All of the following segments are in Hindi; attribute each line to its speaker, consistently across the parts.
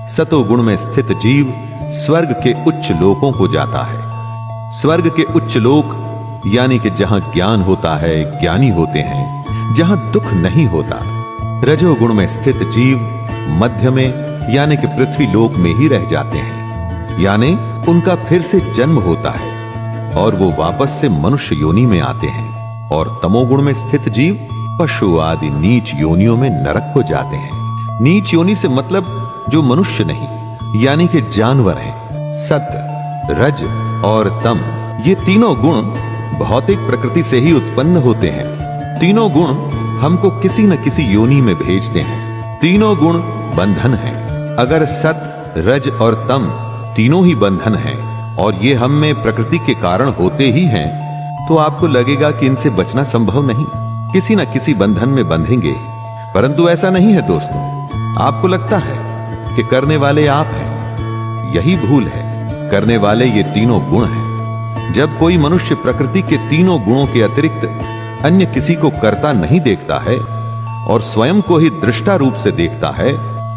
Speaker 1: सतोगुण में स्थित जीव स्वर्ग के उच्च लोकों को जाता है। स्वर्ग के उच्च लोक यानी कि जहां ज्ञान होता है, ज्ञानी होते हैं, जहां दुख नहीं होता। रजोगुण में स्थित जीव मध्य में यानी कि पृथ्वी लोक में ही रह जाते हैं, यानी उनका फिर से जन्म होता है और वो वापस से मनुष्य योनि में आते हैं। और तमोगुण में स्थित जीव पशु आदि नीच योनियों में नरक को जाते हैं। नीच योनि से मतलब जो मनुष्य नहीं यानी कि जानवर हैं। सत्व, रज और तम ये तीनों गुण भौतिक प्रकृति से ही उत्पन्न होते हैं। तीनों गुण हमको किसी न किसी योनि में भेजते हैं। तीनों गुण बंधन हैं। अगर सत, रज और तम तीनों ही बंधन हैं और ये हम में प्रकृति के कारण होते ही हैं, तो आपको लगेगा कि इनसे बचना संभव नहीं, किसी न किसी बंधन में बंधेंगे। परंतु ऐसा नहीं है दोस्तों। आपको लगता है कि करने वाले आप हैं, यही भूल है। करने वाले ये तीनों गुण हैं। जब कोई मनुष्य प्रकृति के तीनों गुणों के अतिरिक्त अन्य किसी को करता नहीं देखता है और स्वयं को ही दृष्टा रूप से देखता है,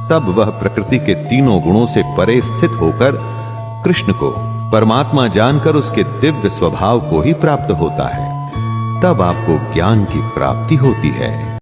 Speaker 1: तब वह प्रकृति के तीनों गुणों से परे स्थित होकर कृष्ण को परमात्मा जानकर उसके दिव्य स्वभाव को ही प्राप्त होता है। तब आपको ज्ञान की प्राप्ति होती है।